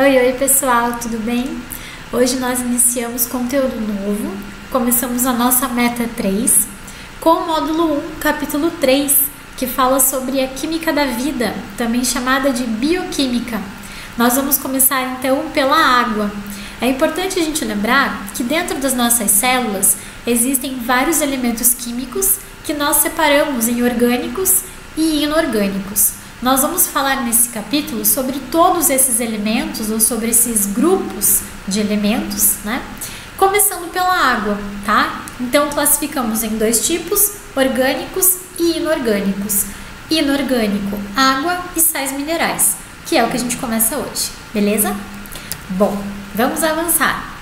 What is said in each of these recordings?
Oi pessoal, tudo bem? Hoje nós iniciamos conteúdo novo, começamos a nossa meta 3 com o módulo 1, capítulo 3, que fala sobre a química da vida, também chamada de bioquímica. Nós vamos começar então pela água. É importante a gente lembrar que dentro das nossas células existem vários elementos químicos que nós separamos em orgânicos e inorgânicos. Nós vamos falar nesse capítulo sobre todos esses elementos ou sobre esses grupos de elementos, né? Começando pela água, tá? Então classificamos em dois tipos, orgânicos e inorgânicos. Inorgânico, água e sais minerais, que é o que a gente começa hoje, beleza? Bom, vamos avançar.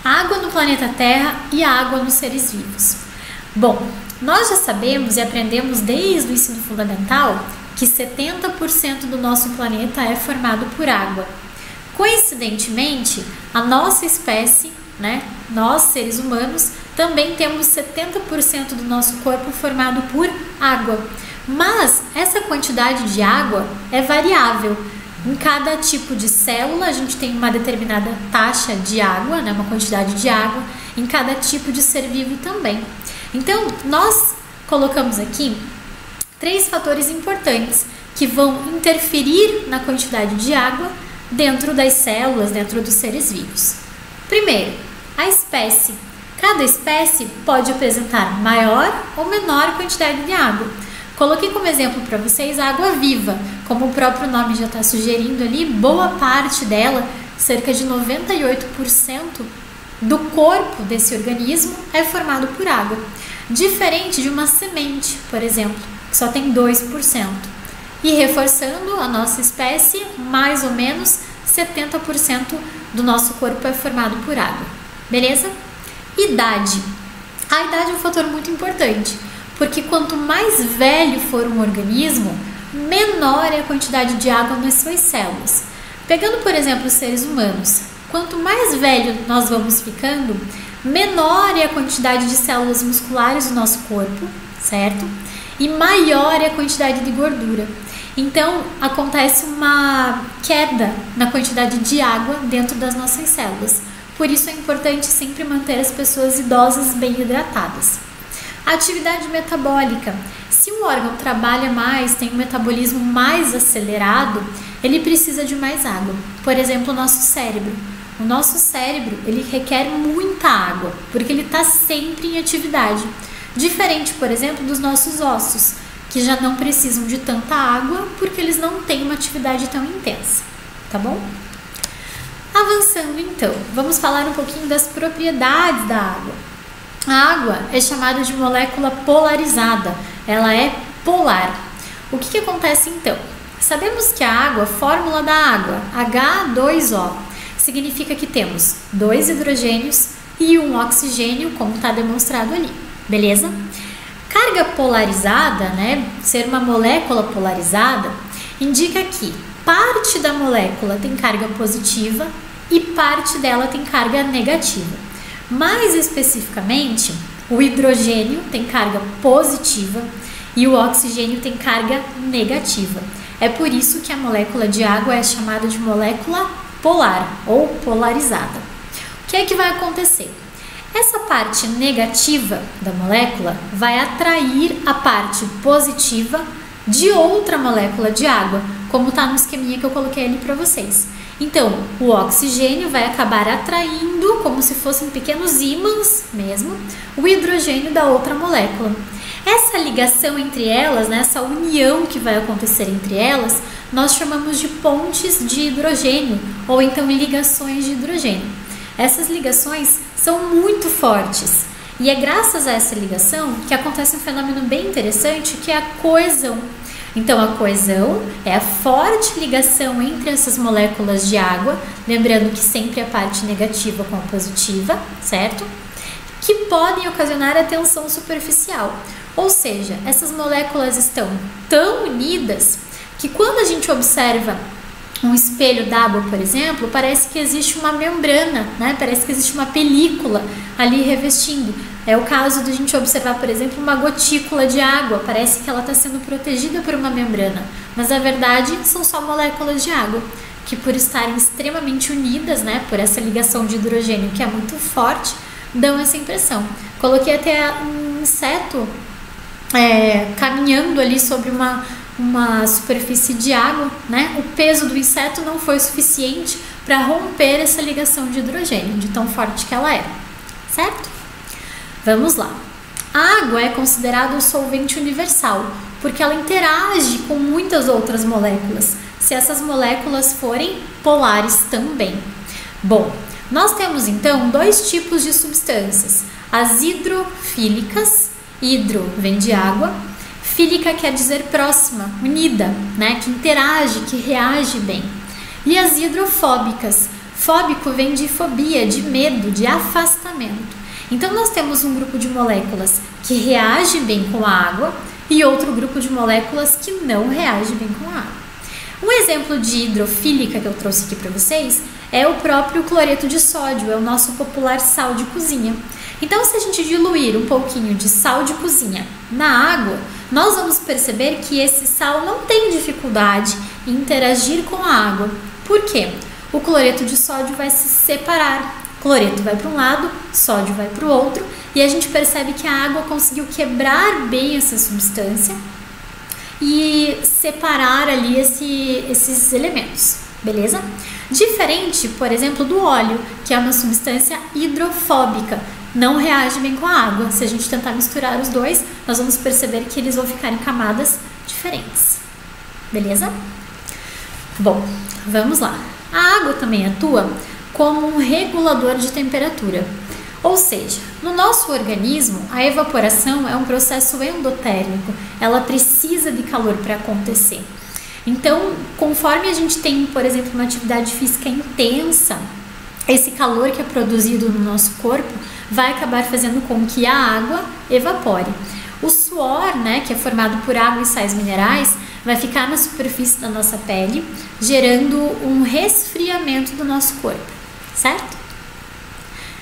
A água no planeta Terra e a água nos seres vivos. Bom, nós já sabemos e aprendemos desde o ensino fundamental que 70% do nosso planeta é formado por água. Coincidentemente, a nossa espécie, né, nós seres humanos, também temos 70% do nosso corpo formado por água. Mas essa quantidade de água é variável. Em cada tipo de célula, a gente tem uma determinada taxa de água, né, uma quantidade de água, em cada tipo de ser vivo também. Então, nós colocamos aqui 3 fatores importantes que vão interferir na quantidade de água dentro das células, dentro dos seres vivos. Primeiro, a espécie. Cada espécie pode apresentar maior ou menor quantidade de água. Coloquei como exemplo para vocês a água viva. Como o próprio nome já está sugerindo ali, boa parte dela, cerca de 98% do corpo desse organismo é formado por água. Diferente de uma semente, por exemplo, que só tem 2%. E reforçando, a nossa espécie, mais ou menos 70% do nosso corpo é formado por água. Beleza? Idade. A idade é um fator muito importante, porque quanto mais velho for um organismo, menor é a quantidade de água nas suas células. Pegando, por exemplo, os seres humanos, quanto mais velho nós vamos ficando, menor é a quantidade de células musculares do nosso corpo, certo? E maior é a quantidade de gordura. Então, acontece uma queda na quantidade de água dentro das nossas células. Por isso é importante sempre manter as pessoas idosas bem hidratadas. A atividade metabólica. Se um órgão trabalha mais, tem um metabolismo mais acelerado, ele precisa de mais água. Por exemplo, o nosso cérebro. O nosso cérebro, ele requer muita água, porque ele está sempre em atividade. Diferente, por exemplo, dos nossos ossos, que já não precisam de tanta água, porque eles não têm uma atividade tão intensa, tá bom? Avançando então, vamos falar um pouquinho das propriedades da água. A água é chamada de molécula polarizada, ela é polar. O que acontece então? Sabemos que a água, a fórmula da água, H2O, significa que temos 2 hidrogênios e um oxigênio, como está demonstrado ali, beleza? Carga polarizada, né, ser uma molécula polarizada, indica que parte da molécula tem carga positiva e parte dela tem carga negativa. Mais especificamente, o hidrogênio tem carga positiva e o oxigênio tem carga negativa. É por isso que a molécula de água é chamada de molécula polar ou polarizada. O que é que vai acontecer? Essa parte negativa da molécula vai atrair a parte positiva de outra molécula de água, como está no esqueminha que eu coloquei ali para vocês. Então, o oxigênio vai acabar atraindo, como se fossem pequenos ímãs mesmo, o hidrogênio da outra molécula. Essa ligação entre elas, né, essa união que vai acontecer entre elas, nós chamamos de pontes de hidrogênio, ou então ligações de hidrogênio. Essas ligações são muito fortes e é graças a essa ligação que acontece um fenômeno bem interessante, que é a coesão. Então, a coesão é a forte ligação entre essas moléculas de água, lembrando que sempre a parte negativa com a positiva, certo? Que podem ocasionar a tensão superficial. Ou seja, essas moléculas estão tão unidas que quando a gente observa um espelho d'água, por exemplo, parece que existe uma membrana, né? Parece que existe uma película ali revestindo. É o caso de a gente observar, por exemplo, uma gotícula de água, parece que ela está sendo protegida por uma membrana, mas na verdade são só moléculas de água. que por estarem extremamente unidas, né, por essa ligação de hidrogênio que é muito forte, dão essa impressão. Coloquei até um inseto caminhando ali sobre uma superfície de água, né? O peso do inseto não foi suficiente para romper essa ligação de hidrogênio, de tão forte que ela é, certo? Vamos lá. A água é considerada um solvente universal, porque ela interage com muitas outras moléculas, se essas moléculas forem polares também. Bom, nós temos então dois tipos de substâncias, as hidrofílicas, hidro vem de água, fílica quer dizer próxima, unida, né, que interage, que reage bem. E as hidrofóbicas, fóbico vem de fobia, de medo, de afastamento. Então nós temos um grupo de moléculas que reage bem com a água e outro grupo de moléculas que não reage bem com a água. Um exemplo de hidrofílica que eu trouxe aqui para vocês é o próprio cloreto de sódio, é o nosso popular sal de cozinha. Então, se a gente diluir um pouquinho de sal de cozinha na água, nós vamos perceber que esse sal não tem dificuldade em interagir com a água. Por quê? O cloreto de sódio vai se separar. Cloreto vai para um lado, sódio vai para o outro, e a gente percebe que a água conseguiu quebrar bem essa substância e separar ali esses elementos, beleza? Diferente, por exemplo, do óleo, que é uma substância hidrofóbica, não reage bem com a água. Se a gente tentar misturar os dois, nós vamos perceber que eles vão ficar em camadas diferentes, beleza? Bom, vamos lá. A água também atua como um regulador de temperatura. Ou seja, no nosso organismo, a evaporação é um processo endotérmico, ela precisa de calor para acontecer. Então, conforme a gente tem, por exemplo, uma atividade física intensa, esse calor que é produzido no nosso corpo vai acabar fazendo com que a água evapore. O suor, né, que é formado por água e sais minerais, vai ficar na superfície da nossa pele, gerando um resfriamento do nosso corpo, certo?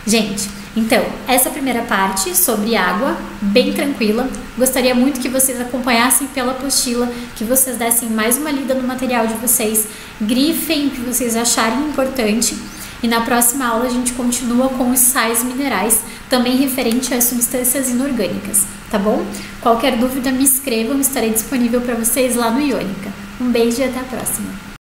Gente, então, essa primeira parte sobre água, bem tranquila. Gostaria muito que vocês acompanhassem pela apostila, que vocês dessem mais uma lida no material de vocês, grifem o que vocês acharem importante. E na próxima aula a gente continua com os sais minerais, também referente às substâncias inorgânicas, tá bom? Qualquer dúvida me escrevam, estarei disponível para vocês lá no Iônica. Um beijo e até a próxima!